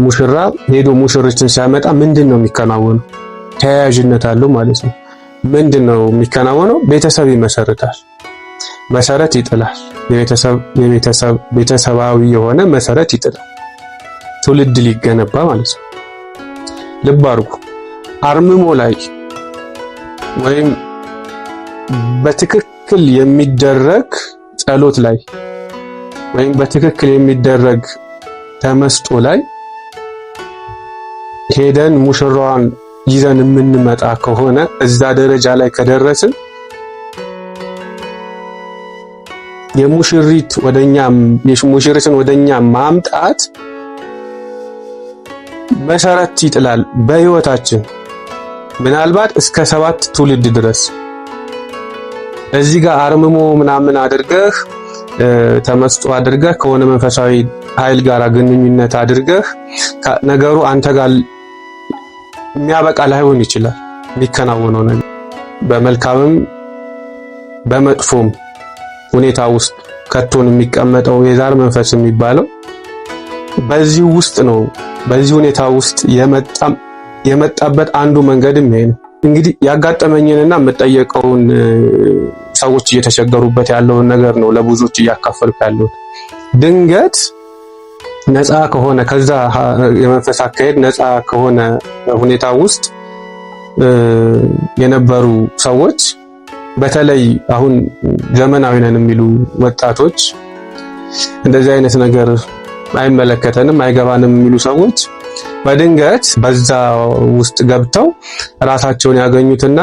ሙሽራ ሄዶ ሙሽሪትን ሲያመጣ ምንድነው የሚከናወነው? ተያያዥነት አለው ማለት ነው። ምንድነው የሚከናወነው? ቤተሰብ ይመሰርታል፣ መሰረት ይጥላል። ቤተሰባዊ የሆነ መሰረት ይጥላል። ትውልድ ሊገነባ ማለት ነው። ልብ አድርጉ። አርምሞ ላይ ወይም በትክክል የሚደረግ ጸሎት ላይ ወይም በትክክል የሚደረግ ተመስጦ ላይ ሄደን ሙሽራዋን ይዘን የምንመጣ ከሆነ እዛ ደረጃ ላይ ከደረስን ሙሽሪትን ወደኛ ማምጣት መሰረት ይጥላል በህይወታችን ምናልባት እስከ 7 ትውልድ ድረስ። እዚህ ጋር አርምሞ ምናምን አድርገህ ተመስጦ አድርገህ ከሆነ መንፈሳዊ ኃይል ጋር ግንኙነት አድርገህ ነገሩ አንተ ጋር የሚያበቃ ላይሆን ይችላል። የሚከናወነው ነገር በመልካምም በመጥፎም ሁኔታ ውስጥ ከቶን የሚቀመጠው የዛር መንፈስ የሚባለው በዚህ ውስጥ ነው። በዚህ ሁኔታ ውስጥ የመጣበት አንዱ መንገድም ይሄ ነው። እንግዲህ ያጋጠመኝንና የምጠየቀውን ሰዎች እየተቸገሩበት ያለውን ነገር ነው ለብዙዎች እያካፈልኩ ያለሁት። ድንገት ነፃ ከሆነ ከዛ የመንፈስ አካሄድ ነፃ ከሆነ ሁኔታ ውስጥ የነበሩ ሰዎች በተለይ አሁን ዘመናዊ ነን የሚሉ ወጣቶች እንደዚህ አይነት ነገር አይመለከተንም አይገባንም የሚሉ ሰዎች በድንገት በዛ ውስጥ ገብተው ራሳቸውን ያገኙትና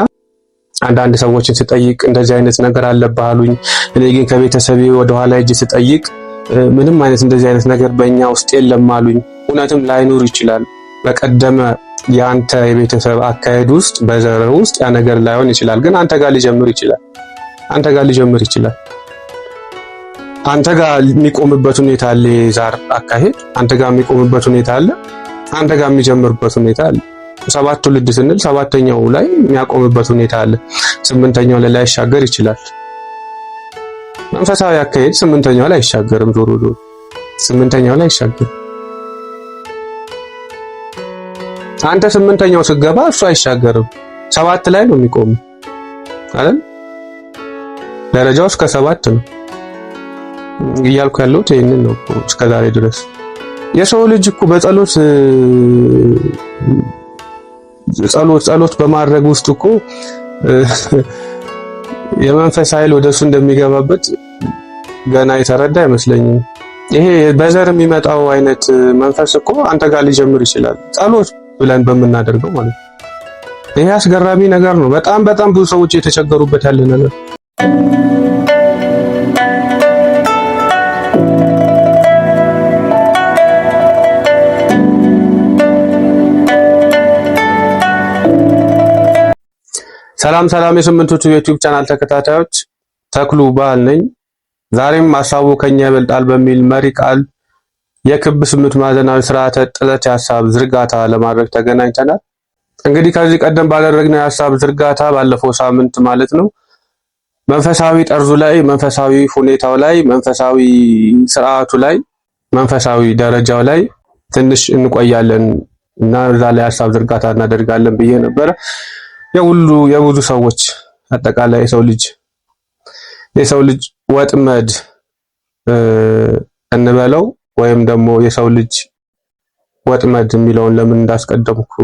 አንዳንድ ሰዎችን ስጠይቅ እንደዚህ አይነት ነገር አለብህ አሉኝ። እኔ ግን ከቤተሰቤ ወደ ኋላ ሄጄ ስጠይቅ ምንም አይነት እንደዚህ አይነት ነገር በእኛ ውስጥ የለም አሉኝ። እውነትም ላይኖር ይችላል። በቀደመ የአንተ የቤተሰብ አካሄድ ውስጥ በዘር ውስጥ ያ ነገር ላይሆን ይችላል። ግን አንተ ጋር ሊጀምር ይችላል። አንተ ጋር የሚቆምበት ሁኔታ አለ። የዛር አካሄድ አንተ ጋር የሚቆምበት ሁኔታ አለ። አንተ ጋር የሚጀምርበት ሁኔታ አለ። 7 ትውልድ ስንል 7ኛው ላይ የሚያቆምበት ሁኔታ አለ። 8ኛው ላይ ላይሻገር ይችላል። መንፈሳዊ አካሄድ 8ኛው ላይ አይሻገርም። ዞሮ 8ኛው ላይ አይሻገርም። አንተ 8ኛው ስትገባ እሱ አይሻገርም። 7 ላይ ነው የሚቆመው አይደል? ደረጃው እስከ 7 ነው እያልኩ ያለሁት ይሄንን ነው እስከዛሬ ድረስ። የሰው ልጅ እኮ ጸሎት በማድረግ ውስጥ እኮ የመንፈስ ኃይል ወደሱ እንደሚገባበት ገና የተረዳ አይመስለኝም። ይሄ በዘር የሚመጣው አይነት መንፈስ እኮ አንተ ጋር ሊጀምር ይችላል፣ ጸሎት ብለን በምናደርገው ማለት ነው። ይሄ አስገራሚ ነገር ነው። በጣም ብዙ ሰዎች የተቸገሩበት ያለ ነገር። ሰላም የስምንቶቹ ዩቲዩብ ቻናል ተከታታዮች፣ ተክሉ በዓል ነኝ። ዛሬም ሐሳቡ ከኛ ይበልጣል በሚል መሪ ቃል የክብ 8 ማዕዘናዊ ስርዓተ ጥለት የሐሳብ ዝርጋታ ለማድረግ ተገናኝተናል። እንግዲህ ከዚህ ቀደም ባደረግነው የሐሳብ ዝርጋታ ባለፈው ሳምንት ማለት ነው መንፈሳዊ ጠርዙ ላይ፣ መንፈሳዊ ሁኔታው ላይ፣ መንፈሳዊ ስርዓቱ ላይ፣ መንፈሳዊ ደረጃው ላይ ትንሽ እንቆያለን እና እዛ ላይ ሐሳብ ዝርጋታ እናደርጋለን ብዬ ነበረ። የብዙ ሰዎች አጠቃላይ የሰው ልጅ ወጥመድ እንበለው ወይም ደግሞ የሰው ልጅ ወጥመድ የሚለውን ለምን እንዳስቀደምኩ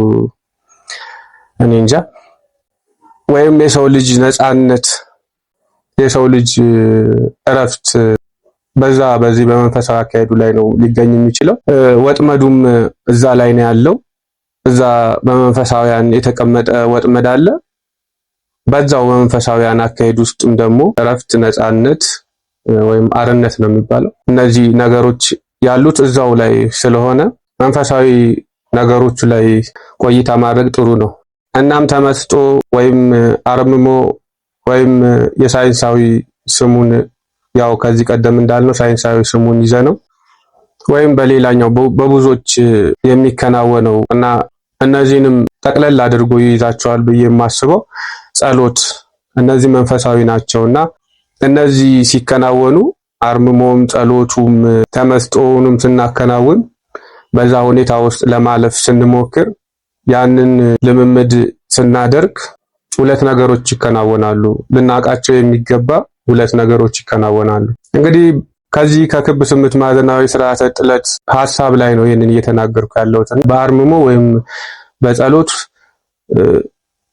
እኔ እንጃ። ወይም የሰው ልጅ ነፃነት፣ የሰው ልጅ እረፍት በዚህ በመንፈሳዊ አካሄዱ ላይ ነው ሊገኝ የሚችለው። ወጥመዱም እዛ ላይ ነው ያለው። እዛ በመንፈሳውያን የተቀመጠ ወጥመድ አለ። በዛው በመንፈሳውያን አካሄድ ውስጥም ደግሞ እረፍት፣ ነፃነት ወይም አርነት ነው የሚባለው። እነዚህ ነገሮች ያሉት እዛው ላይ ስለሆነ መንፈሳዊ ነገሮች ላይ ቆይታ ማድረግ ጥሩ ነው። እናም ተመስጦ ወይም አርምሞ ወይም የሳይንሳዊ ስሙን ያው ከዚህ ቀደም እንዳልነው ሳይንሳዊ ስሙን ይዘነው ወይም በሌላኛው በብዙዎች የሚከናወነው እና እነዚህንም ጠቅለል አድርጎ ይይዛቸዋል ብዬ የማስበው ጸሎት፣ እነዚህ መንፈሳዊ ናቸውና እነዚህ ሲከናወኑ አርምሞም ጸሎቱም ተመስጦውንም ስናከናውን በዛ ሁኔታ ውስጥ ለማለፍ ስንሞክር ያንን ልምምድ ስናደርግ ሁለት ነገሮች ይከናወናሉ። ልናውቃቸው የሚገባ ሁለት ነገሮች ይከናወናሉ። እንግዲህ ከዚህ ከክብ ስምንት ማዕዘናዊ ስርዓተ ጥለት ሐሳብ ላይ ነው ይሄንን እየተናገርኩ ያለሁት። በአርምሞ ወይም በጸሎት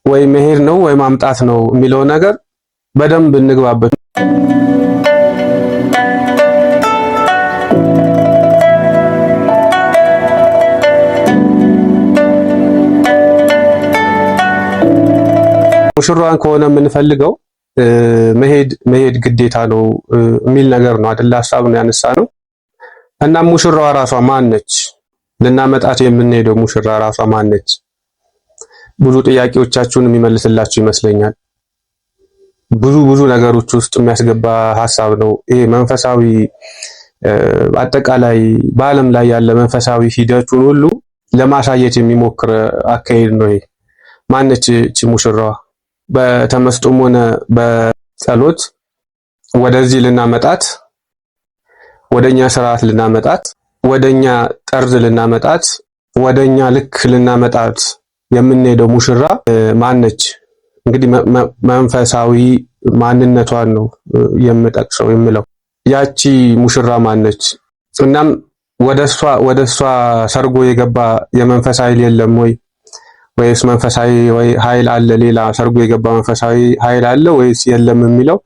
ወይ መሄድ ነው ወይ ማምጣት ነው የሚለው ነገር በደንብ እንግባበት። ሙሽራዋን ከሆነ የምንፈልገው መሄድ ግዴታ ነው የሚል ነገር ነው አይደል? ሐሳብ ነው ያነሳ ነው። እና ሙሽራዋ ራሷ ማን ነች? ልናመጣት የምንሄደው ሙሽራ ራሷ ማን ነች? ብዙ ጥያቄዎቻችሁን የሚመልስላችሁ ይመስለኛል። ብዙ ነገሮች ውስጥ የሚያስገባ ሐሳብ ነው ይሄ። መንፈሳዊ አጠቃላይ በዓለም ላይ ያለ መንፈሳዊ ሂደቱን ሁሉ ለማሳየት የሚሞክር አካሄድ ነው ይሄ። ማነች እቺ ሙሽራዋ? በተመስጦም ሆነ በጸሎት ወደዚህ ልናመጣት፣ ወደኛ ስርዓት ልናመጣት፣ ወደኛ ጠርዝ ልናመጣት፣ ወደኛ ልክ ልናመጣት የምንሄደው ሙሽራ ማነች? እንግዲህ መንፈሳዊ ማንነቷን ነው የምጠቅሰው የምለው። ያቺ ሙሽራ ማነች? እናም ወደሷ ሰርጎ የገባ የመንፈስ ኃይል የለም ወይ? ወይስ መንፈሳዊ ኃይል አለ? ሌላ ሰርጎ የገባ መንፈሳዊ ኃይል አለ ወይስ የለም የሚለው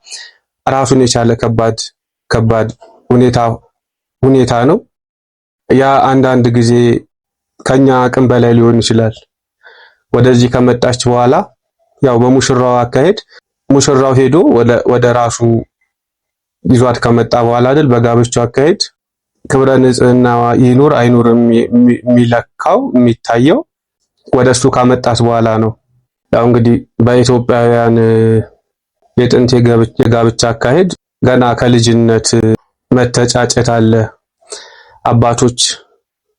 ራሱን የቻለ ከባድ ሁኔታ ነው። ያ አንዳንድ ጊዜ ከኛ አቅም በላይ ሊሆን ይችላል። ወደዚህ ከመጣች በኋላ ያው በሙሽራው አካሄድ ሙሽራው ሄዶ ወደ ራሱ ይዟት ከመጣ በኋላ አይደል በጋብቻው አካሄድ ክብረ ንጽህና ይኑር አይኑርም የሚለካው የሚታየው ወደሱ ካመጣት በኋላ ነው። ያው እንግዲህ በኢትዮጵያውያን የጥንት የጋብቻ አካሄድ ገና ከልጅነት መተጫጨት አለ። አባቶች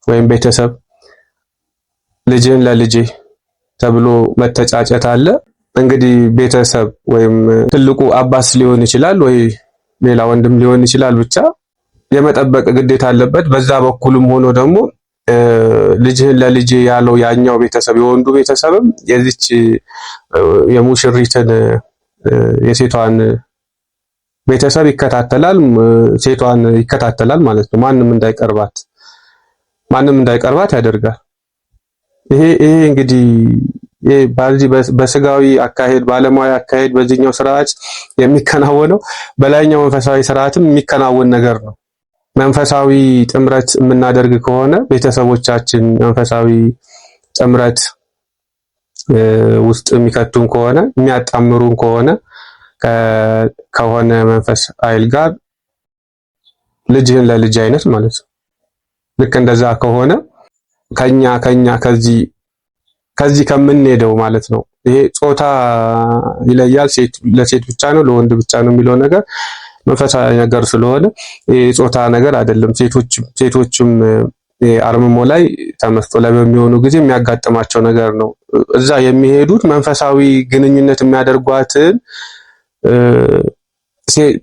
ወይም ቤተሰብ ልጅን ለልጄ ተብሎ መተጫጨት አለ። እንግዲህ ቤተሰብ ወይም ትልቁ አባስ ሊሆን ይችላል ወይ ሌላ ወንድም ሊሆን ይችላል፣ ብቻ የመጠበቅ ግዴታ አለበት። በዛ በኩልም ሆኖ ደግሞ ልጅህን ለልጄ ያለው ያኛው ቤተሰብ የወንዱ ቤተሰብም የዚች የሙሽሪትን የሴቷን ቤተሰብ ይከታተላል፣ ሴቷን ይከታተላል ማለት ነው። ማንም እንዳይቀርባት ያደርጋል። ይሄ እንግዲህ በዚህ በስጋዊ አካሄድ ባለማዊ አካሄድ በዚህኛው ስርዓት የሚከናወነው በላይኛው መንፈሳዊ ስርዓትም የሚከናወን ነገር ነው። መንፈሳዊ ጥምረት የምናደርግ ከሆነ ቤተሰቦቻችን መንፈሳዊ ጥምረት ውስጥ የሚከቱን ከሆነ የሚያጣምሩን ከሆነ መንፈስ ኃይል ጋር ልጅህን ለልጅ አይነት ማለት ነው። ልክ እንደዛ ከሆነ ከኛ ከዚህ ከምንሄደው ማለት ነው። ይሄ ጾታ ይለያል። ለሴት ብቻ ነው ለወንድ ብቻ ነው የሚለው ነገር መንፈሳዊ ነገር ስለሆነ የጾታ ነገር አይደለም። ሴቶችም አርምሞ ላይ ተመስጦ ላይ በሚሆኑ ጊዜ የሚያጋጥማቸው ነገር ነው። እዛ የሚሄዱት መንፈሳዊ ግንኙነት የሚያደርጓትን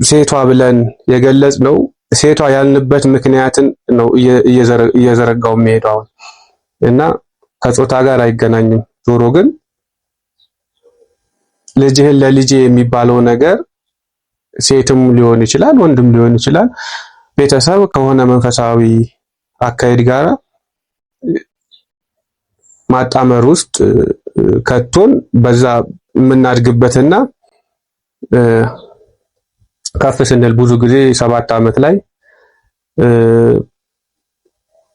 ሴቷ ብለን የገለጽ ነው። ሴቷ ያልንበት ምክንያትን ነው እየዘረጋው የሚሄደው እና ከጾታ ጋር አይገናኝም። ዞሮ ግን ልጅህን ለልጄ የሚባለው ነገር ሴትም ሊሆን ይችላል ወንድም ሊሆን ይችላል። ቤተሰብ ከሆነ መንፈሳዊ አካሄድ ጋር ማጣመር ውስጥ ከቶን በዛ የምናድግበትና ከፍ ስንል ብዙ ጊዜ 7 ዓመት ላይ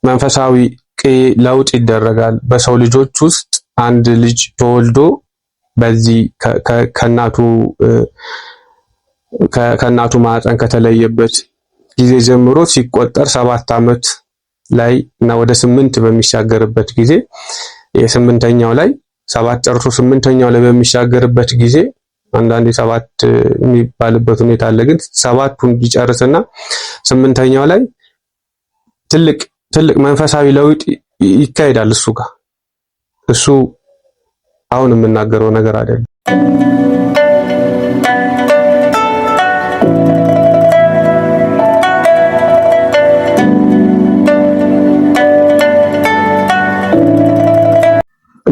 መንፈሳዊ ለውጥ ይደረጋል። በሰው ልጆች ውስጥ አንድ ልጅ ተወልዶ በዚህ ከእናቱ ማህፀን ከተለየበት ጊዜ ጀምሮ ሲቆጠር 7 ዓመት ላይ እና ወደ 8 በሚሻገርበት ጊዜ የስምንተኛው ላይ 7 ጨርሶ 8ኛው ላይ በሚሻገርበት ጊዜ አንዳንዴ 7 የሚባልበት ሁኔታ አለ። ግን 7ቱን ቢጨርስና 8ኛው ላይ ትልቅ መንፈሳዊ ለውጥ ይካሄዳል። እሱ አሁን የምናገረው ነገር አይደለም።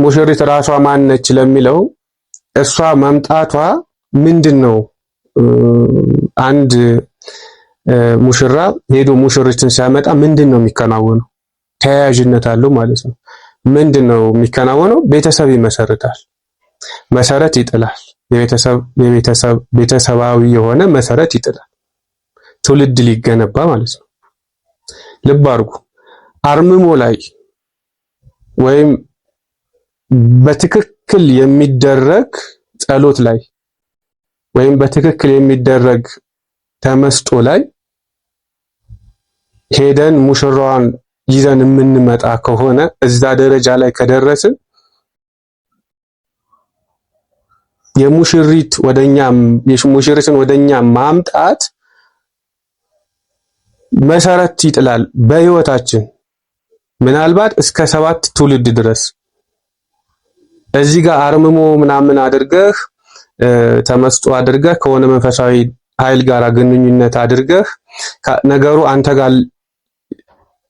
ሙሽሪት ራሷ ማነች ለሚለው እሷ መምጣቷ ምንድነው? አንድ ሙሽራ ሄዶ ሙሽሪትን ሲያመጣ ምንድነው የሚከናወነው? ተያያዥነት አለው ማለት ነው። ምንድነው የሚከናወነው? ቤተሰብ ይመሰርታል፣ መሰረት ይጥላል። ቤተሰባዊ የሆነ መሰረት ይጥላል። ትውልድ ሊገነባ ማለት ነው። ልብ አድርጉ። አርምሞ ላይ ወይም በትክክል የሚደረግ ጸሎት ላይ ወይም በትክክል የሚደረግ ተመስጦ ላይ ሄደን ሙሽራዋን ይዘን የምንመጣ ከሆነ እዛ ደረጃ ላይ ከደረስን ሙሽሪትን ወደኛ ማምጣት መሰረት ይጥላል በህይወታችን ምናልባት እስከ 7 ትውልድ ድረስ። እዚህ ጋር አርምሞ ምናምን አድርገህ ተመስጦ አድርገህ ከሆነ መንፈሳዊ ኃይል ጋር ግንኙነት አድርገህ ነገሩ አንተ ጋር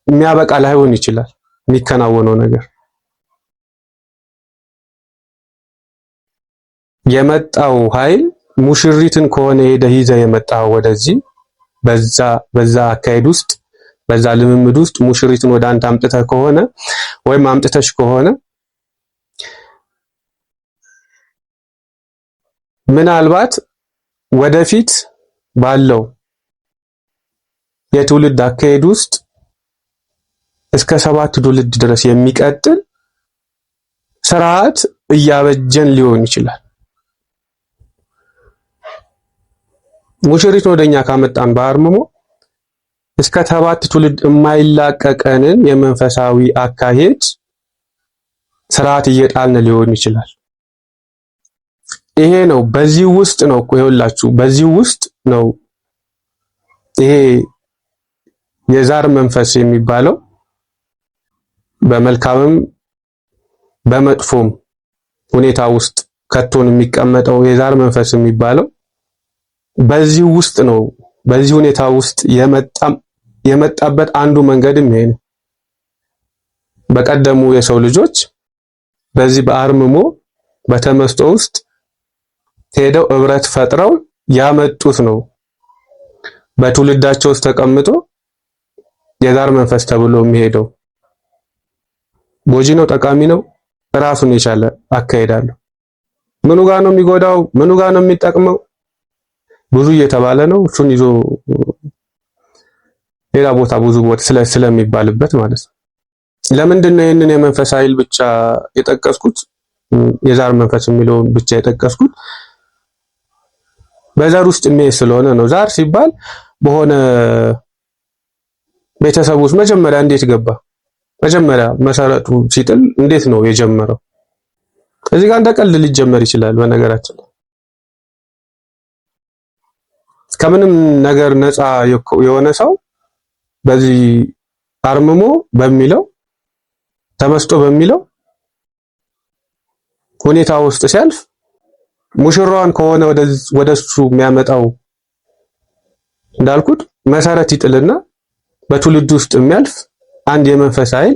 የሚያበቃ ላይሆን ይችላል የሚከናወነው ነገር። የመጣው ኃይል ሙሽሪትን ከሆነ ሄደህ ይዘህ የመጣው ወደዚህ በዛ አካሄድ ውስጥ በዛ ልምምድ ውስጥ ሙሽሪትን ወደ አንተ አምጥተህ ከሆነ ወይም አምጥተሽ ከሆነ ምናልባት ወደፊት ባለው የትውልድ አካሄድ ውስጥ እስከ 7 ትውልድ ድረስ የሚቀጥል ስርዓት እያበጀን ሊሆን ይችላል። ሙሽሪት ወደኛ ካመጣን በአርምሞ እስከ 7 ትውልድ የማይላቀቀንን የመንፈሳዊ አካሄድ ስርዓት እየጣልን ሊሆን ይችላል። ይሄ ነው በዚህ ውስጥ ነው እኮ ይኸውላችሁ፣ በዚህ ውስጥ ነው ይሄ የዛር መንፈስ የሚባለው በመልካምም በመጥፎም ሁኔታ ውስጥ ከቶን የሚቀመጠው የዛር መንፈስ የሚባለው በዚህ ውስጥ ነው። በዚህ ሁኔታ ውስጥ የመጣበት አንዱ መንገድም ይሄ ነው። በቀደሙ የሰው ልጆች በዚህ በአርምሞ በተመስጦ ውስጥ ሄደው ህብረት ፈጥረው ያመጡት ነው። በትውልዳቸው ውስጥ ተቀምጦ የዛር መንፈስ ተብሎ የሚሄደው ጎጂ ነው ጠቃሚ ነው? ራሱን የቻለ አካሄድ አለው። ምኑ ጋር ነው የሚጎዳው? ምኑ ጋር ነው የሚጠቅመው? ብዙ እየተባለ ነው። እሱን ይዞ ሌላ ቦታ ብዙ ቦታ ስለሚባልበት ማለት ነው። ለምንድን ነው ይህንን የመንፈስ ኃይል ብቻ የጠቀስኩት? የዛር መንፈስ የሚለውን ብቻ የጠቀስኩት በዛር ውስጥ የሚሄድ ስለሆነ ነው። ዛር ሲባል በሆነ ቤተሰብ ውስጥ መጀመሪያ እንዴት ገባ? መጀመሪያ መሰረቱ ሲጥል እንዴት ነው የጀመረው? እዚህ ጋር እንደቀልድ ሊጀመር ይችላል። በነገራችን ከምንም ነገር ነፃ የሆነ ሰው በዚህ አርምሞ በሚለው ተመስጦ በሚለው ሁኔታ ውስጥ ሲያልፍ ሙሽራዋን ከሆነ ወደሱ የሚያመጣው እንዳልኩት መሰረት ይጥልና በትውልድ ውስጥ የሚያልፍ አንድ የመንፈስ ኃይል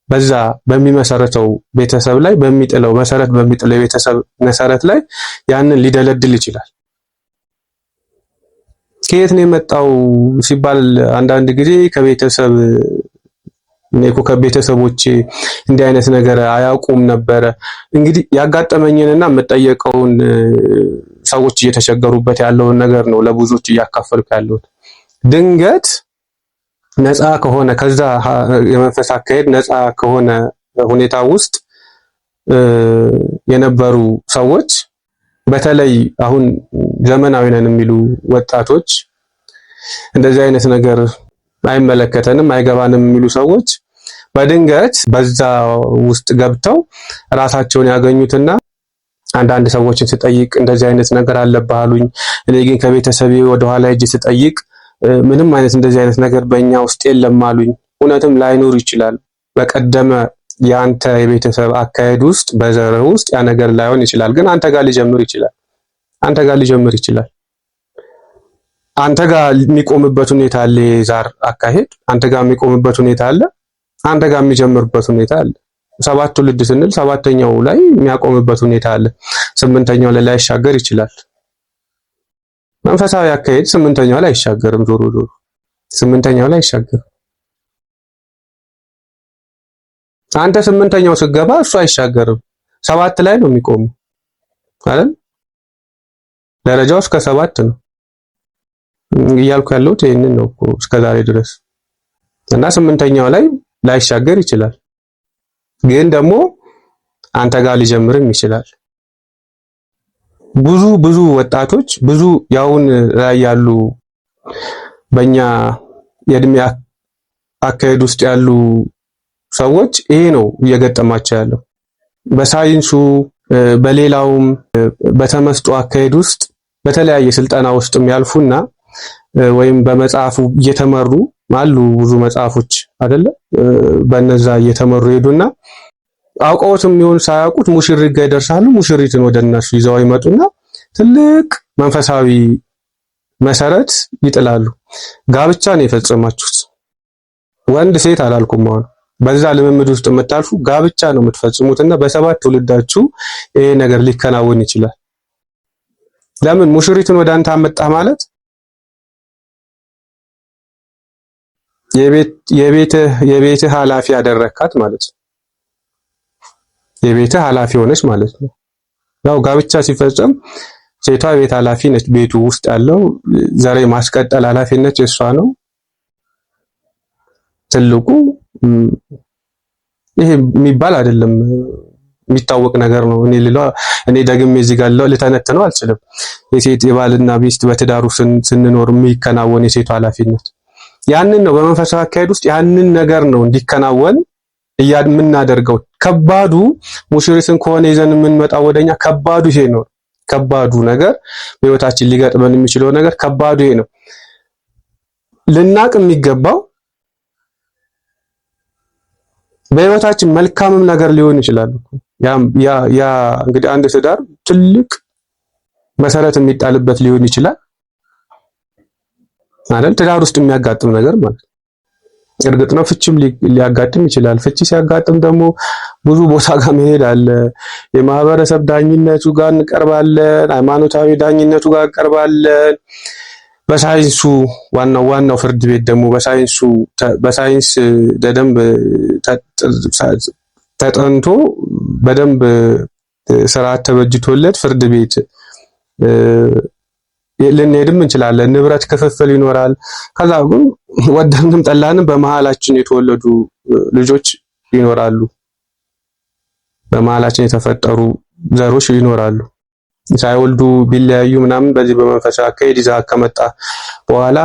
በዛ በሚመሰረተው ቤተሰብ ላይ በሚጥለው የቤተሰብ መሰረት ላይ ያንን ሊደለድል ይችላል። ከየት ነው የመጣው ሲባል አንዳንድ ጊዜ ከቤተሰብ ከቤተሰቦቼ እንዲህ አይነት ነገር አያውቁም ነበረ። እንግዲህ ያጋጠመኝንና የምጠየቀውን ሰዎች እየተቸገሩበት ያለውን ነገር ነው ለብዙዎች እያካፈልኩ ያለሁት። ድንገት ነፃ ከሆነ ከዛ የመንፈስ አካሄድ ነፃ ከሆነ ሁኔታ ውስጥ የነበሩ ሰዎች በተለይ አሁን ዘመናዊ ነን የሚሉ ወጣቶች እንደዚህ አይነት ነገር አይመለከተንም አይገባንም የሚሉ ሰዎች በድንገት በዛ ውስጥ ገብተው ራሳቸውን ያገኙትና አንዳንድ ሰዎችን ስጠይቅ እንደዚህ አይነት ነገር አለብህ አሉኝ። እኔ ግን ከቤተሰቤ ወደኋላ ሄጄ ስጠይቅ ምንም አይነት እንደዚህ አይነት ነገር በእኛ ውስጥ የለም አሉኝ። እውነትም ላይኖር ይችላል። በቀደመ የአንተ የቤተሰብ አካሄድ ውስጥ በዘርህ ውስጥ ያ ነገር ላይሆን ይችላል። ግን አንተ ጋር ሊጀምር ይችላል። አንተ ጋር የሚቆምበት ሁኔታ አለ። የዛር አካሄድ አንተ ጋር የሚቆምበት ሁኔታ አለ። አንተ ጋር የሚጀምርበት ሁኔታ አለ። ሰባት ትውልድ ስንል ሰባተኛው ላይ የሚያቆምበት ሁኔታ አለ። ስምንተኛው ላይ ላይሻገር ይችላል። መንፈሳዊ አካሄድ ስምንተኛው ላይ አይሻገርም። ዞሮ ዞሮ ስምንተኛው ላይ አይሻገርም። አንተ ስምንተኛው ስትገባ እሱ አይሻገርም። ሰባት ላይ ነው የሚቆመው አይደል? ደረጃው እስከ ሰባት ነው እያልኩ ያለሁት ይሄንን ነው እኮ እስከዛሬ ድረስ እና ስምንተኛው ላይ ላይሻገር ይችላል። ግን ደግሞ አንተ ጋር ሊጀምርም ይችላል። ብዙ ወጣቶች ብዙ ያውን ላይ ያሉ በእኛ የእድሜ አካሄድ ውስጥ ያሉ ሰዎች ይሄ ነው እየገጠማቸው ያለው። በሳይንሱ በሌላውም በተመስጦ አካሄድ ውስጥ በተለያየ ስልጠና ውስጥም ያልፉና ወይም በመጽሐፉ እየተመሩ አሉ ብዙ መጽሐፎች አይደለ? በነዛ እየተመሩ ሄዱና አውቀውትም ይሁን ሳያውቁት ሙሽሪት ጋር ይደርሳሉ። ሙሽሪትን ወደ እነሱ ይዘው ይመጡና ትልቅ መንፈሳዊ መሰረት ይጥላሉ። ጋብቻ ነው የፈጸማችሁት። ወንድ ሴት አላልኩም። አሁን በዛ ልምምድ ውስጥ የምታልፉ ጋብቻ ነው የምትፈጽሙትና በሰባት ትውልዳችሁ ይሄ ነገር ሊከናወን ይችላል። ለምን ሙሽሪትን ወደ አንተ አመጣ ማለት የቤትህ ኃላፊ ያደረካት ማለት ነው። የቤትህ ኃላፊ ሆነች ማለት ነው። ያው ጋብቻ ሲፈጸም ሴቷ ቤት ኃላፊ ነች። ቤቱ ውስጥ ያለው ዘር ማስቀጠል ኃላፊነት የሷ ነው። ትልቁ ይሄ የሚባል አይደለም፣ የሚታወቅ ነገር ነው። እኔ ደግሜ እዚህ ጋር ልተነትነው አልችልም። የሴት የባልና ሚስት በትዳሩ ስንኖር የሚከናወን የሴቷ ኃላፊነት ያንን ነው። በመንፈሳዊ አካሄድ ውስጥ ያንን ነገር ነው እንዲከናወን የምናደርገው። ከባዱ ሙሽሪትን ከሆነ ይዘን የምንመጣው ወደኛ ከባዱ ይሄ ነው። ከባዱ ነገር በህይወታችን ሊገጥመን የሚችለው ነገር ከባዱ ይሄ ነው። ልናቅ የሚገባው በህይወታችን መልካምም ነገር ሊሆን ይችላል። ያ እንግዲህ አንድ ትዳር ትልቅ መሰረት የሚጣልበት ሊሆን ይችላል አይደል? ትዳር ውስጥ የሚያጋጥም ነገር ማለት ነው። እርግጥ ነው ፍቺም ሊያጋጥም ይችላል። ፍቺ ሲያጋጥም ደግሞ ብዙ ቦታ ጋር መሄድ አለ። የማህበረሰብ ዳኝነቱ ጋር እንቀርባለን፣ ሃይማኖታዊ ዳኝነቱ ጋር እንቀርባለን። በሳይንሱ ዋናው ፍርድ ቤት ደግሞ በሳይንስ በደንብ ተጠንቶ በደንብ ስርዓት ተበጅቶለት ፍርድ ቤት ልንሄድም እንችላለን። ንብረት ክፍፍል ይኖራል። ከዛ ግን ወደንም ጠላንም በመሃላችን የተወለዱ ልጆች ይኖራሉ። በመሃላችን የተፈጠሩ ዘሮች ይኖራሉ። ሳይወልዱ ቢለያዩ ምናምን በዚህ በመንፈሳዊ አካሄድ ይዛ ከመጣ በኋላ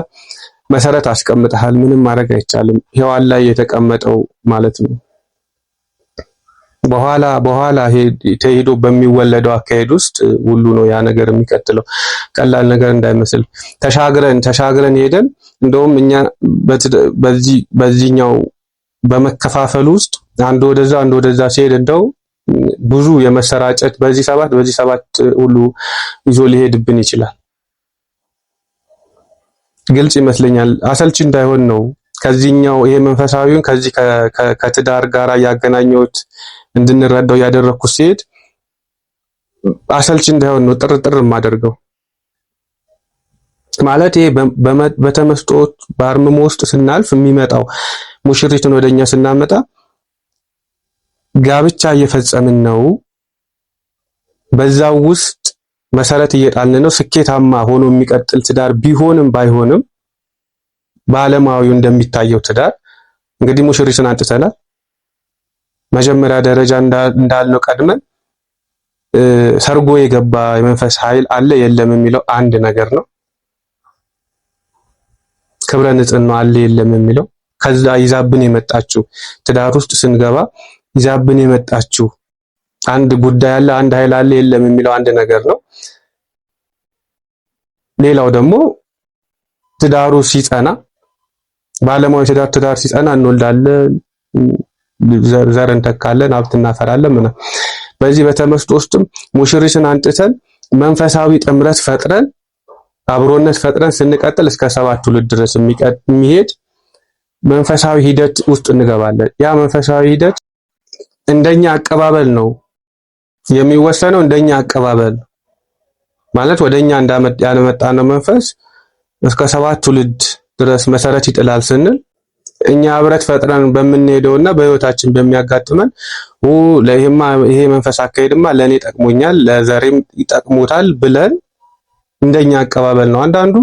መሰረት አስቀምጠሃል። ምንም ማድረግ አይቻልም። ሔዋን ላይ የተቀመጠው ማለት ነው። በኋላ ተሄዶ በሚወለደው አካሄድ ውስጥ ሁሉ ነው ያ ነገር የሚቀጥለው። ቀላል ነገር እንዳይመስል ተሻግረን ሄደን እንደውም እኛ በዚህኛው በመከፋፈል ውስጥ አንዱ ወደዛ ሲሄድ እንደው ብዙ የመሰራጨት በዚህ ሰባት ሁሉ ይዞ ሊሄድብን ይችላል። ግልጽ ይመስለኛል። አሰልቺ እንዳይሆን ነው ከዚህኛው ይሄ መንፈሳዊውን ከዚህ ከትዳር ጋር ያገናኘሁት እንድንረዳው ያደረኩት ሲሄድ አሰልቺ እንዳይሆን ነው ጥርጥር የማደርገው። ማለት ይሄ በተመስጦት በአርምሞ ውስጥ ስናልፍ የሚመጣው ሙሽሪትን ወደኛ ስናመጣ ጋብቻ እየፈጸምን ነው። በዛው ውስጥ መሰረት እየጣልን ነው። ስኬታማ ሆኖ የሚቀጥል ትዳር ቢሆንም ባይሆንም በዓለማዊው እንደሚታየው ትዳር እንግዲህ ሙሽሪትን አንጥተናል። መጀመሪያ ደረጃ እንዳልነው ቀድመን ሰርጎ የገባ የመንፈስ ኃይል አለ የለም የሚለው አንድ ነገር ነው። ክብረ ንጽሕና አለ የለም የሚለው ከዛ ይዛብን የመጣችው ትዳር ውስጥ ስንገባ ይዛብን የመጣችው አንድ ጉዳይ አለ፣ አንድ ኃይል አለ የለም የሚለው አንድ ነገር ነው። ሌላው ደግሞ ትዳሩ ሲጸና በዓለማዊ ትዳር ሲጸና እንወልዳለን፣ ዘር እንተካለን፣ ሀብት እናፈራለን ምናምን። በዚህ በተመስጦ ውስጥም ሙሽሪትን አንጥተን መንፈሳዊ ጥምረት ፈጥረን አብሮነት ፈጥረን ስንቀጥል እስከ ሰባት ትውልድ ድረስ የሚሄድ መንፈሳዊ ሂደት ውስጥ እንገባለን። ያ መንፈሳዊ ሂደት እንደኛ አቀባበል ነው የሚወሰነው። እንደኛ አቀባበል ማለት ወደኛ ያመጣ ነው መንፈስ እስከ 7 ትውልድ ድረስ መሰረት ይጥላል ስንል እኛ ህብረት ፈጥረን በምንሄደውና በህይወታችን በሚያጋጥመን ይሄ መንፈስ አካሄድማ ለኔ ጠቅሞኛል ለዘሬም ይጠቅሙታል ብለን እንደኛ አቀባበል ነው። አንዳንዱ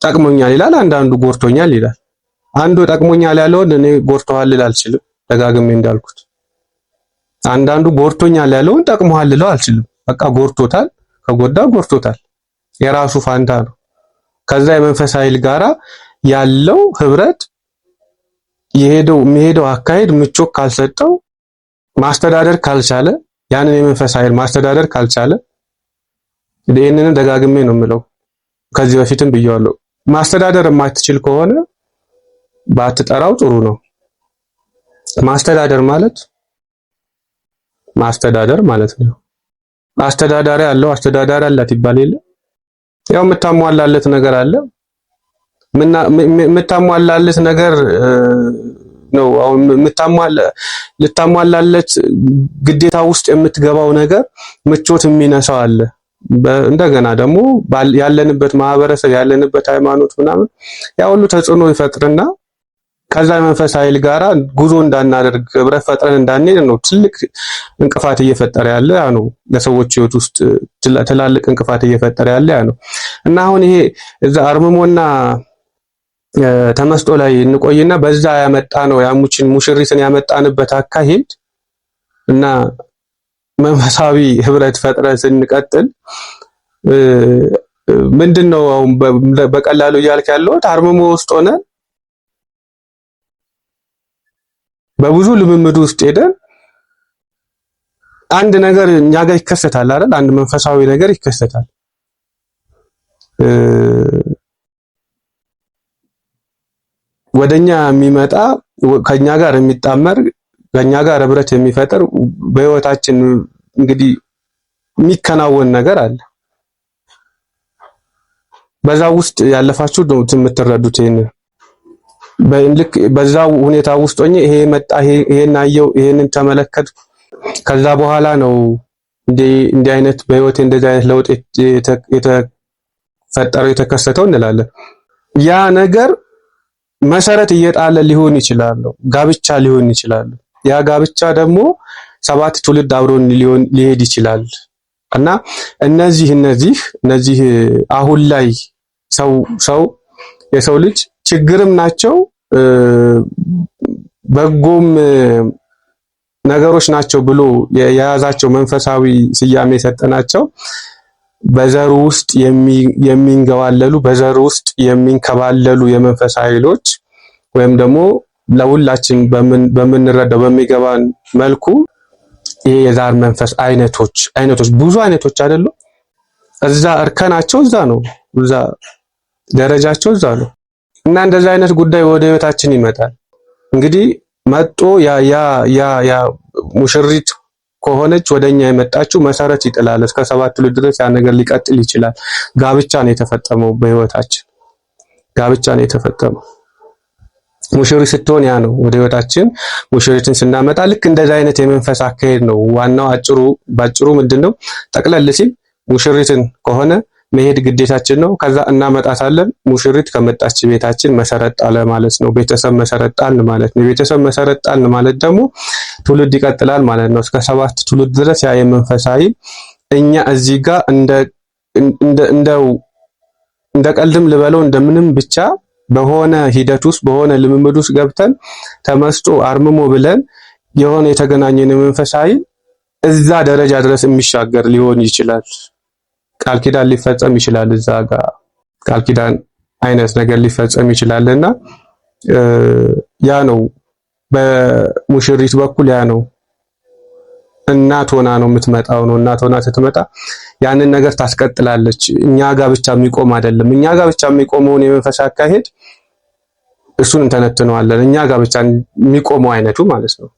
ጠቅሞኛል ይላል፣ አንዳንዱ ጎርቶኛል ይላል። አንዱ ጠቅሞኛል ያለውን እኔ ጎርቶሃል ልል አልችልም፣ ደጋግሜ እንዳልኩት። አንዳንዱ ጎርቶኛል ያለውን ጠቅሞሃል ልለው አልችልም። በቃ ጎርቶታል፣ ከጎዳ ጎርቶታል፣ የራሱ ፋንታ ነው። ከዛ የመንፈስ ኃይል ጋራ ያለው ህብረት የሚሄደው አካሄድ ምቾት ካልሰጠው ማስተዳደር ካልቻለ ያንን የመንፈስ ኃይል ማስተዳደር ካልቻለ ይሄንን ደጋግሜ ነው የምለው፣ ከዚህ በፊትም ብየዋለሁ። ማስተዳደር የማትችል ከሆነ ባትጠራው ጥሩ ነው። ማስተዳደር ማለት ነው። አስተዳዳሪ አለው አስተዳዳሪ አላት ይባል የለ? ያው የምታሟላለት ነገር አለ። የምታሟላለት ነገር ነው። አሁን ልታሟላለት ግዴታ ውስጥ የምትገባው ነገር ምቾት የሚነሳው አለ። እንደገና ደግሞ ያለንበት ማህበረሰብ ያለንበት ሃይማኖት ምናምን ያ ሁሉ ተጽዕኖ ይፈጥርና ከዛ መንፈስ ኃይል ጋራ ጉዞ እንዳናደርግ ህብረት ፈጥረን እንዳንሄድ ነው ትልቅ እንቅፋት እየፈጠረ ያለ ያ ነው። ለሰዎች ህይወት ውስጥ ትላልቅ እንቅፋት እየፈጠረ ያለ ያ ነው። እና አሁን ይሄ እዛ አርምሞና ተመስጦ ላይ እንቆይና በዛ ያመጣ ነው ሙሽሪትን ያመጣንበት አካሄድ እና መንፈሳዊ ህብረት ፈጥረን ስንቀጥል ምንድነው አሁን በቀላሉ እያልክ ያለው አርምሞ ውስጥ ሆነ በብዙ ልምምድ ውስጥ ሄደን አንድ ነገር እኛ ጋር ይከሰታል አይደል? አንድ መንፈሳዊ ነገር ይከሰታል። ወደኛ የሚመጣ ከኛ ጋር የሚጣመር ከኛ ጋር ህብረት የሚፈጥር በህይወታችን እንግዲህ የሚከናወን ነገር አለ። በዛ ውስጥ ያለፋችሁ ነው የምትረዱት። ልክ በዛው ሁኔታ ውስጥ ሆኜ ይሄ መጣ፣ ይሄን አየው፣ ይሄንን ተመለከት፣ ከዛ በኋላ ነው እንዲህ አይነት በህይወቴ እንደዚህ አይነት ለውጥ የተፈጠረው የተከሰተው እንላለን። ያ ነገር መሰረት እየጣለ ሊሆን ይችላል፣ ጋብቻ ሊሆን ይችላል። ያ ጋብቻ ደግሞ 7 ትውልድ አብሮን ሊሄድ ይችላል። እና እነዚህ አሁን ላይ የሰው ልጅ ችግርም ናቸው በጎም ነገሮች ናቸው ብሎ የያዛቸው መንፈሳዊ ስያሜ የሰጠናቸው በዘሩ ውስጥ የሚንገባለሉ በዘሩ ውስጥ የሚንከባለሉ የመንፈስ ኃይሎች ወይም ደግሞ ለሁላችን በምንረዳው በሚገባን መልኩ ይሄ የዛር መንፈስ አይነቶች ብዙ አይነቶች አይደሉ? እዛ እርከናቸው እዛ ነው፣ እዛ ደረጃቸው እዛ ነው። እና እንደዛ አይነት ጉዳይ ወደ ህይወታችን ይመጣል። እንግዲህ መጦ ያ ሙሽሪት ከሆነች ወደኛ የመጣችው መሰረት ይጥላል። እስከ 7 ትውልድ ድረስ ያ ነገር ሊቀጥል ይችላል። ጋብቻ ነው የተፈጠመው በህይወታችን፣ ጋብቻ ነው የተፈጠመው። ሙሽሪት ስትሆን ያ ነው ወደ ህይወታችን ሙሽሪትን ስናመጣ ልክ እንደዛ አይነት የመንፈስ አካሄድ ነው። ዋናው ባጭሩ ምንድነው ጠቅለል ሲል ሙሽሪትን ከሆነ መሄድ ግዴታችን ነው። ከዛ እናመጣታለን። ሙሽሪት ከመጣች ቤታችን መሰረት ጣለ ማለት ነው። ቤተሰብ መሰረት ጣልን ማለት ነው። ቤተሰብ መሰረት ጣልን ማለት ደግሞ ትውልድ ይቀጥላል ማለት ነው። እስከ 7 ትውልድ ድረስ ያ የመንፈሳዊ እኛ እዚህ ጋር እንደ ቀልድም ልበለው እንደምንም ብቻ በሆነ ሂደት ውስጥ በሆነ ልምምድ ውስጥ ገብተን ተመስጦ አርምሞ ብለን የሆነ የተገናኘን መንፈሳዊ እዛ ደረጃ ድረስ የሚሻገር ሊሆን ይችላል። ቃል ኪዳን ሊፈጸም ይችላል። እዛ ጋር ቃል ኪዳን አይነት ነገር ሊፈጸም ይችላልና ያ ነው በሙሽሪት በኩል ያ ነው እናት ሆና ነው የምትመጣው ነው። እናት ሆና ስትመጣ ያንን ነገር ታስቀጥላለች። እኛ ጋር ብቻ የሚቆም አይደለም። እኛ ጋር ብቻ የሚቆመውን የመንፈስ አካሄድ እሱን እንተነትነዋለን። እኛ ጋር ብቻ የሚቆመው አይነቱ ማለት ነው።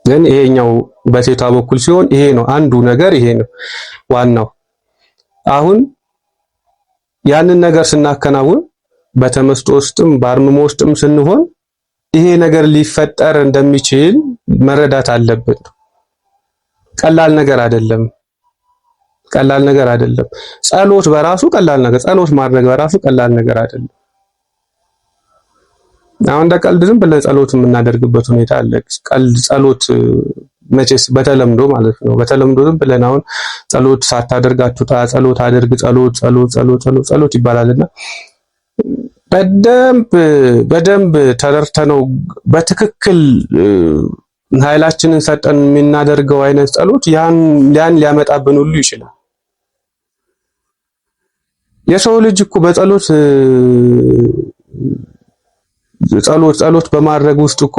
ግን ይሄኛው በሴቷ በኩል ሲሆን ይሄ ነው አንዱ ነገር፣ ይሄ ነው ዋናው። አሁን ያንን ነገር ስናከናውን በተመስጦ ውስጥም በአርምሞ ውስጥም ስንሆን ይሄ ነገር ሊፈጠር እንደሚችል መረዳት አለብን። ቀላል ነገር አይደለም። ቀላል ነገር አይደለም። ጸሎት በራሱ ቀላል ነገር ጸሎት ማድረግ በራሱ ቀላል ነገር አይደለም። አሁን እንደ ቀልድ ዝም ብለን ጸሎት የምናደርግበት ሁኔታ አለ። ቀልድ ጸሎት መቼስ በተለምዶ ማለት ነው። በተለምዶ ዝም ብለን አሁን ጸሎት ሳታደርግ አትውጣ፣ ጸሎት አድርግ፣ ጸሎት ይባላልና በደንብ ተረድተነው በትክክል ኃይላችንን ሰጠን የምናደርገው አይነት ጸሎት ያን ሊያመጣብን ሁሉ ይችላል። የሰው ልጅ እኮ በጸሎት ጸሎት በማድረግ ውስጥ እኮ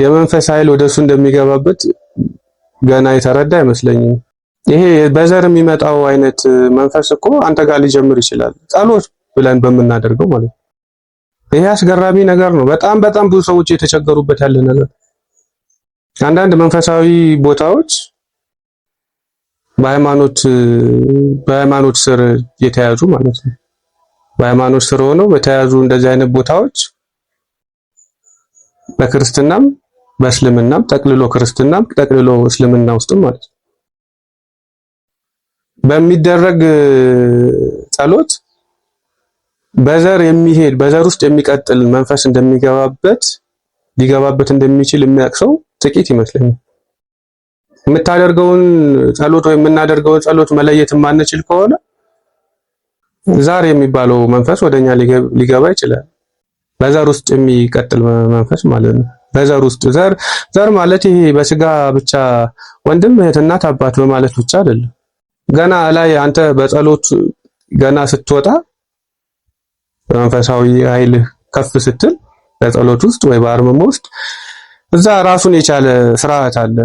የመንፈስ ኃይል ወደሱ እንደሚገባበት ገና የተረዳ አይመስለኝም። ይሄ በዘር የሚመጣው አይነት መንፈስ እኮ አንተ ጋር ሊጀምር ይችላል፣ ጸሎት ብለን በምናደርገው ማለት ነው። ይሄ አስገራሚ ነገር ነው። በጣም ብዙ ሰዎች የተቸገሩበት ያለ ነገር። አንዳንድ መንፈሳዊ ቦታዎች በሃይማኖት ስር የተያዙ ማለት ነው። በሃይማኖት ስር ሆነው በተያዙ እንደዚህ አይነት ቦታዎች በክርስትናም በእስልምናም ጠቅልሎ ክርስትናም ጠቅልሎ እስልምና ውስጥም ማለት ነው በሚደረግ ጸሎት በዘር ውስጥ የሚቀጥል መንፈስ ሊገባበት እንደሚችል የሚያውቅ ጥቂት ይመስለኛል። የምታደርገውን ጸሎት ወይ የምናደርገውን ጸሎት መለየት የማንችል ከሆነ ዛር የሚባለው መንፈስ ወደኛ ሊገባ ይችላል። በዘር ውስጥ የሚቀጥል መንፈስ ማለት ነው። በዘር ውስጥ ዘር ማለት ይሄ በስጋ ብቻ ወንድም እህት፣ እናት፣ አባት በማለት ብቻ አይደለም። ገና ላይ አንተ በጸሎት ገና ስትወጣ በመንፈሳዊ ኃይል ከፍ ስትል በጸሎት ውስጥ ወይ በአርምሞ ውስጥ እዛ ራሱን የቻለ ስርዓት አለ።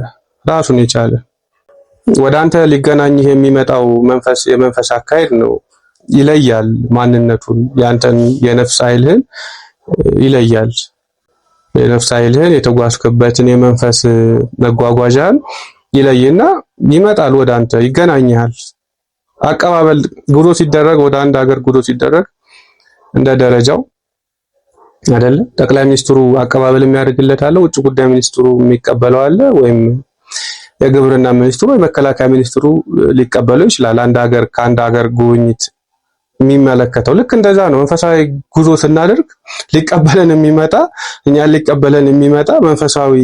ራሱን የቻለ ወደ አንተ ሊገናኝህ የሚመጣው የመንፈስ አካሄድ ነው። ይለያል ማንነቱን፣ ያንተን የነፍስ ኃይልህን ይለያል። የነፍስ ኃይልህን የተጓዝክበትን የመንፈስ መጓጓዣን ይለይና ይመጣል ወደ አንተ ይገናኝሃል። አቀባበል ጉዞ ሲደረግ ወደ አንድ ሀገር ጉዞ ሲደረግ እንደ ደረጃው አይደለ? ጠቅላይ ሚኒስትሩ አቀባበል የሚያደርግለት አለ፣ ውጭ ጉዳይ ሚኒስትሩ የሚቀበለው አለ፣ ወይም የግብርና ሚኒስትሩ ወይ መከላከያ ሚኒስትሩ ሊቀበለው ይችላል። ከአንድ ሀገር ጉብኝት የሚመለከተው ልክ እንደዛ ነው። መንፈሳዊ ጉዞ ስናደርግ እኛን ሊቀበለን የሚመጣ መንፈሳዊ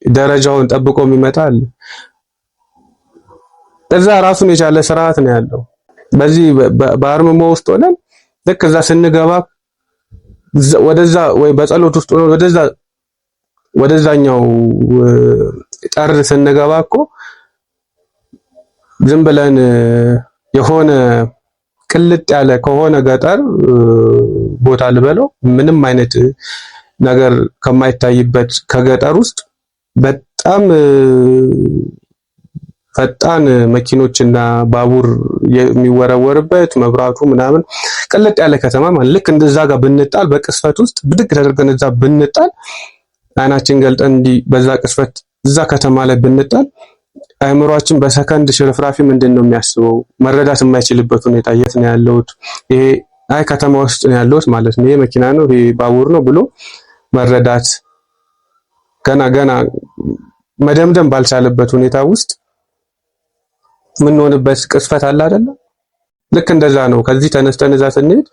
ደረጃውን ጠብቆ የሚመጣ አለ። እዛ ራሱን የቻለ ስርዓት ነው ያለው። በዚህ በአርምሞ ውስጥ ሆነን ልክ እዛ ስንገባ ወደዛ ወይ በጸሎት ውስጥ ሆነን ወደዛኛው ጠር ስንገባ እኮ ዝም ብለን የሆነ ቅልጥ ያለ ከሆነ ገጠር ቦታ ልበለው ምንም አይነት ነገር ከማይታይበት ከገጠር ውስጥ በጣም ፈጣን መኪኖችና ባቡር የሚወረወርበት መብራቱ ምናምን ቅልጥ ያለ ከተማ ማለት ልክ እንደዛ ጋር ብንጣል በቅስፈት ውስጥ ብድግ ተደርገን እዛ ብንጣል አይናችን ገልጠን በዛ ቅስፈት እዛ ከተማ ላይ ብንጣል አእምሯችን በሰከንድ ሽርፍራፊ ምንድነው የሚያስበው መረዳት የማይችልበት ሁኔታ የት ነው ያለሁት፣ ይሄ ከተማ ውስጥ ነው ያለሁት ማለት ነው፣ ይሄ መኪና ነው፣ ይሄ ባቡር ነው ብሎ መረዳት ገና መደምደም ባልቻለበት ሁኔታ ውስጥ ምንሆንበት ቅስፈት አለ አይደለ? ልክ እንደዛ ነው። ከዚህ ተነስተን እዛ ስንሄድ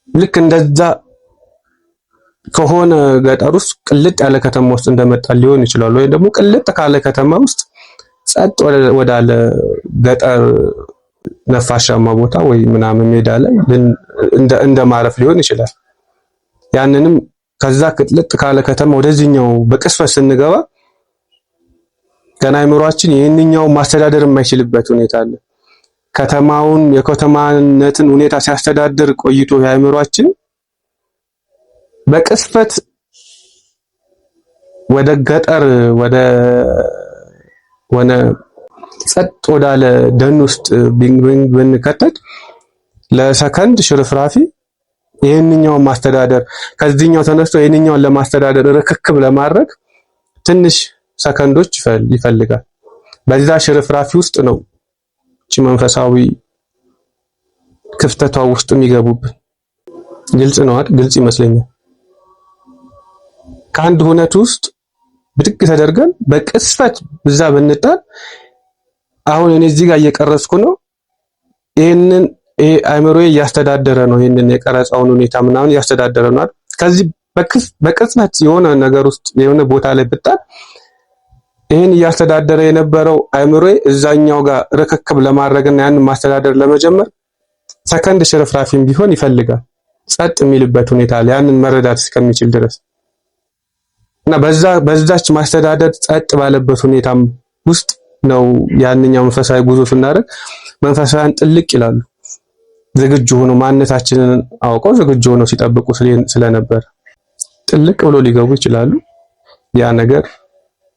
ልክ እንደዛ ከሆነ ገጠር ውስጥ ቅልጥ ያለ ከተማ ውስጥ እንደመጣ ሊሆን ይችላል። ወይ ደግሞ ቅልጥ ካለ ከተማ ውስጥ ጸጥ ወዳለ ገጠር ነፋሻማ ቦታ ወይ ምናምን ሜዳ ላይ እንደ ማረፍ ሊሆን ይችላል። ያንንም ከዛ ቅልጥ ካለ ከተማ ወደዚህኛው በቅስፈት ስንገባ ገና አእምሯችን ይህንኛው ማስተዳደር የማይችልበት ሁኔታ አለ። የከተማነትን ሁኔታ ሲያስተዳድር ቆይቶ የአእምሯችን በቅስፈት ወደ ገጠር ወደ ጸጥ ወዳለ ደን ውስጥ ብንከተት ለሰከንድ ሽርፍራፊ ይህንኛው ማስተዳደር ከዚህኛው ተነስቶ ይህንኛውን ለማስተዳደር ርክክብ ለማድረግ ትንሽ ሰከንዶች ይፈልጋል። በዛ ሽርፍራፊ ውስጥ ነው መንፈሳዊ ክፍተቷ ውስጥ የሚገቡብን። ግልጽ ነው አይደል? ግልጽ ይመስለኛል። ከአንድ ሁነት ውስጥ ብድግ ተደርገን በቅስፈት ብዛ ብንጣል አሁን እኔ እዚህ ጋር እየቀረጽኩ ነው። ይሄ አይምሮዬ እያስተዳደረ ነው። ይሄንን የቀረጻውን ሁኔታ ምናምን እያስተዳደረ ነው አይደል? ከዚህ በቅጽበት የሆነ ነገር ውስጥ የሆነ ቦታ ላይ ብጣል ይሄን እያስተዳደረ የነበረው አይምሮዬ እዛኛው ጋር ርክክብ ለማድረግና ያን ማስተዳደር ለመጀመር ሰከንድ ሽርፍራፊም ቢሆን ይፈልጋል። ጸጥ የሚልበት ሁኔታ ላይ ያንን መረዳት እስከሚችል ድረስ እና በዛች ማስተዳደር ጸጥ ባለበት ሁኔታም ውስጥ ነው ያንኛው መንፈሳዊ ጉዞ ስናደርግ መንፈሳውያን ጥልቅ ይላሉ። ዝግጁ ሆኖ ማንነታችንን አውቀው ዝግጁ ሆኖ ሲጠብቁ ስለነበር ጥልቅ ብሎ ሊገቡ ይችላሉ። ያ ነገር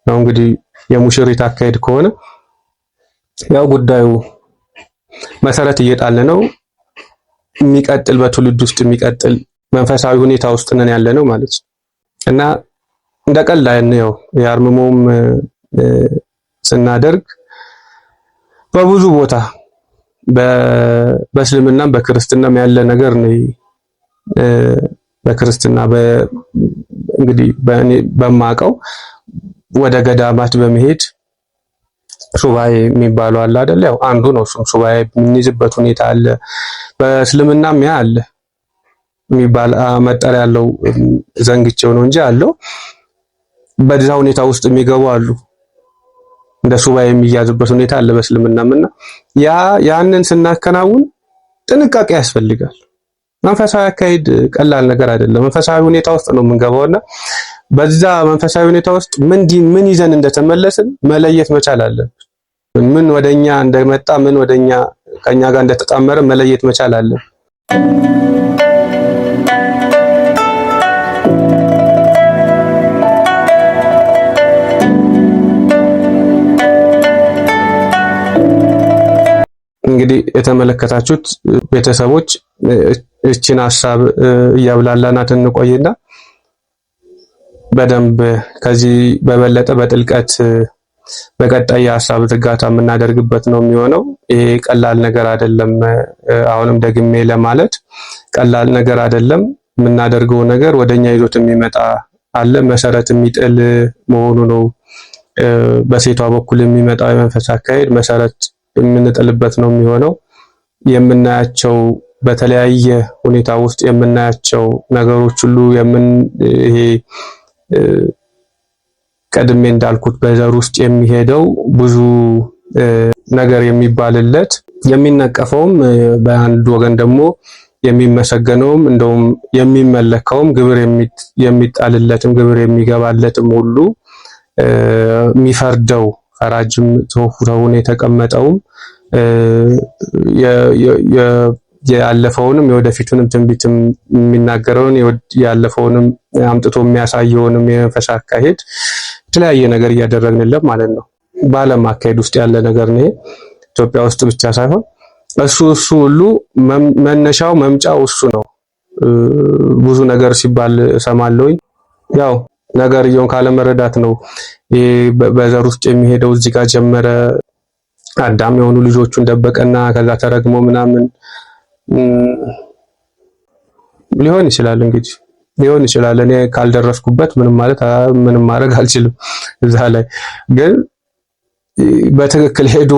ነው እንግዲህ የሙሽሪት አካሄድ ከሆነ ያው ጉዳዩ መሰረት እየጣለ ነው። የሚቀጥል በትውልድ ውስጥ የሚቀጥል መንፈሳዊ ሁኔታ ውስጥ ነን ያለነው ማለት ነው እና እንደቀላል ነው የአርምሞም ስናደርግ በብዙ ቦታ በእስልምናም በክርስትናም ያለ ነገር ነው። በክርስትና እንግዲህ በማቀው ወደ ገዳማት በመሄድ ሱባኤ የሚባለው አለ አይደል? ያው አንዱ ነው። ሱባኤ የምንይዝበት ሁኔታ አለ። በእስልምናም ያ አለ የሚባል መጠሪያ ያለው ዘንግቼው ነው እንጂ አለው። በዛ ሁኔታ ውስጥ የሚገቡ አሉ። እንደ ሱባኤ የሚያዝበት ሁኔታ አለ በእስልምናም እና ያንን ስናከናውን ጥንቃቄ ያስፈልጋል። መንፈሳዊ አካሄድ ቀላል ነገር አይደለም። መንፈሳዊ ሁኔታ ውስጥ ነው የምንገባውና በዛ መንፈሳዊ ሁኔታ ውስጥ ምን ይዘን እንደተመለስን መለየት መቻል አለብን። ምን ወደኛ እንደመጣ ምን ወደኛ ከኛ ጋር እንደተጣመረ መለየት መቻል አለብን። እንግዲህ የተመለከታችሁት ቤተሰቦች እቺን ሐሳብ እያብላላናት እንቆይና በደንብ ከዚህ በበለጠ በጥልቀት በቀጣይ የሐሳብ ዝርጋታ የምናደርግበት ነው የሚሆነው። ይሄ ቀላል ነገር አይደለም። አሁንም ደግሜ ለማለት ቀላል ነገር አይደለም። የምናደርገው ነገር ወደኛ ይዞት የሚመጣ አለ፣ መሰረት የሚጥል መሆኑ ነው። በሴቷ በኩል የሚመጣው የመንፈስ አካሄድ መሰረት የምንጥልበት ነው የሚሆነው። የምናያቸው በተለያየ ሁኔታ ውስጥ የምናያቸው ነገሮች ሁሉ ይሄ ቀድሜ እንዳልኩት በዘር ውስጥ የሚሄደው ብዙ ነገር የሚባልለት የሚነቀፈውም በአንድ ወገን ደግሞ የሚመሰገነውም እንደውም የሚመለከውም ግብር የሚጣልለትም ግብር የሚገባለትም ሁሉ የሚፈርደው ፈራጅም ተወፍረውን የተቀመጠውም ያለፈውንም የወደፊቱንም ትንቢትም የሚናገረውን ያለፈውንም አምጥቶ የሚያሳየውንም የመንፈስ አካሄድ የተለያየ ነገር እያደረግንለት ማለት ነው። በዓለም አካሄድ ውስጥ ያለ ነገር ነው። ኢትዮጵያ ውስጥ ብቻ ሳይሆን እሱ ሁሉ መነሻው መምጫው እሱ ነው። ብዙ ነገር ሲባል እሰማለሁኝ። ያው ነገርየውን ካለመረዳት ነው። በዘር ውስጥ የሚሄደው እዚህ ጋር ጀመረ። አዳም የሆኑ ልጆቹን ደበቀና ከዛ ተረግሞ ምናምን ሊሆን ይችላል። እንግዲህ ሊሆን ይችላል። እኔ ካልደረስኩበት ምንም ማድረግ አልችልም። እዛ ላይ ግን በትክክል ሄዶ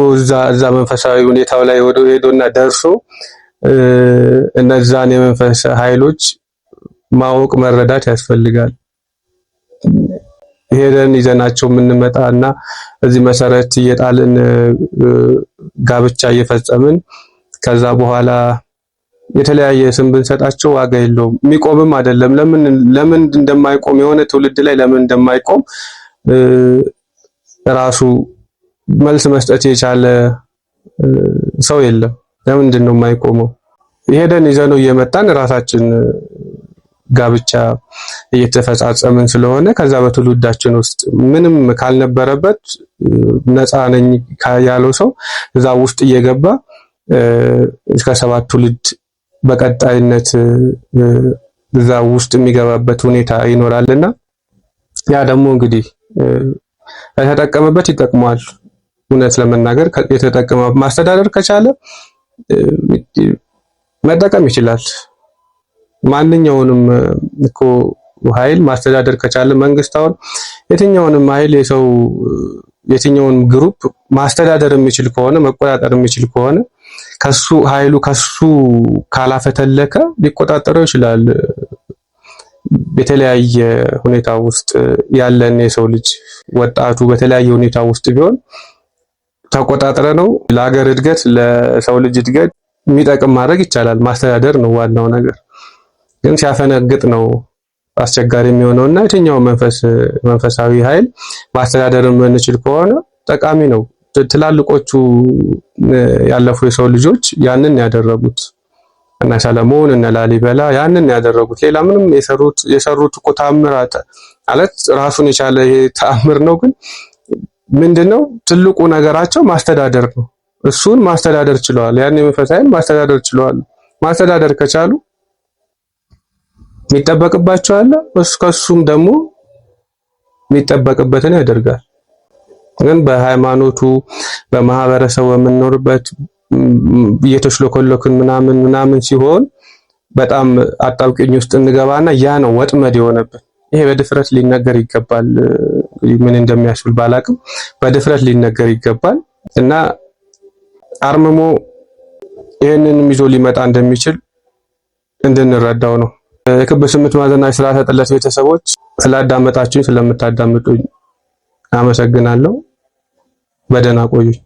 እዛ መንፈሳዊ ሁኔታው ላይ ሄዶና ደርሶ እነዛን የመንፈስ ኃይሎች ማወቅ መረዳት ያስፈልጋል። ሄደን ይዘናቸው የምንመጣ እና እዚህ መሰረት እየጣልን ጋብቻ እየፈጸምን ከዛ በኋላ የተለያየ ስም ብንሰጣቸው ዋጋ የለውም። የሚቆምም አይደለም። ለምን እንደማይቆም የሆነ ትውልድ ላይ ለምን እንደማይቆም ራሱ መልስ መስጠት የቻለ ሰው የለም። ለምንድን ነው የማይቆመው? ሄደን ይዘነው እየመጣን ራሳችን ጋብቻ እየተፈጻጸምን ስለሆነ ከዛ በትውልዳችን ውስጥ ምንም ካልነበረበት ነፃ ነኝ ያለው ሰው እዛ ውስጥ እየገባ እስከ 7 ትውልድ በቀጣይነት እዛ ውስጥ የሚገባበት ሁኔታ ይኖራልና ያ ደግሞ እንግዲህ የተጠቀመበት ይጠቅመዋል። እውነት ለመናገር የተጠቀመ ማስተዳደር ከቻለ መጠቀም ይችላል። ማንኛውንም እኮ ኃይል ማስተዳደር ከቻለ መንግስት አሁን የትኛውንም ኃይል የትኛውን ግሩፕ ማስተዳደር የሚችል ከሆነ መቆጣጠር የሚችል ከሆነ ኃይሉ ከሱ ካላፈተለከ ሊቆጣጠረው ይችላል። በተለያየ ሁኔታ ውስጥ ያለን የሰው ልጅ ወጣቱ በተለያየ ሁኔታ ውስጥ ቢሆን ተቆጣጥረ ነው ለሀገር እድገት ለሰው ልጅ እድገት የሚጠቅም ማድረግ ይቻላል። ማስተዳደር ነው ዋናው ነገር። ግን ሲያፈነግጥ ነው አስቸጋሪ የሚሆነውና የትኛው መንፈሳዊ ኃይል ማስተዳደር የምንችል ከሆነ ጠቃሚ ነው። ትላልቆቹ ያለፉ የሰው ልጆች ያንን ያደረጉት እና ሰለሞን እና ላሊበላ ያንን ያደረጉት ሌላ ምንም የሰሩት እኮ ተአምራት ማለት ራሱን የቻለ ይሄ ተአምር ነው። ግን ምንድነው ትልቁ ነገራቸው ማስተዳደር ነው። እሱን ማስተዳደር ችለዋል። ያን መንፈሳዊ ማስተዳደር ችለዋል። ማስተዳደር ከቻሉ የሚጠበቅባቸው አለ። ከሱም ደግሞ የሚጠበቅበትን ያደርጋል። ግን በሃይማኖቱ በማህበረሰቡ የምንኖርበት እየተሽሎኮሎክን ምናምን ሲሆን በጣም አጣብቂኝ ውስጥ እንገባና ያ ነው ወጥመድ የሆነብን። ይሄ በድፍረት ሊነገር ይገባል። ምን እንደሚያስብል ባላቅም በድፍረት ሊነገር ይገባል እና አርምሞ ይሄንንም ይዞ ሊመጣ እንደሚችል እንድንረዳው ነው። የክብ ስምንት ማዕዘንና የስርዓተ ጥለት ቤተሰቦች ስላዳመጣችሁኝ ስለምታዳምጡኝ አመሰግናለሁ። በደህና ቆዩኝ።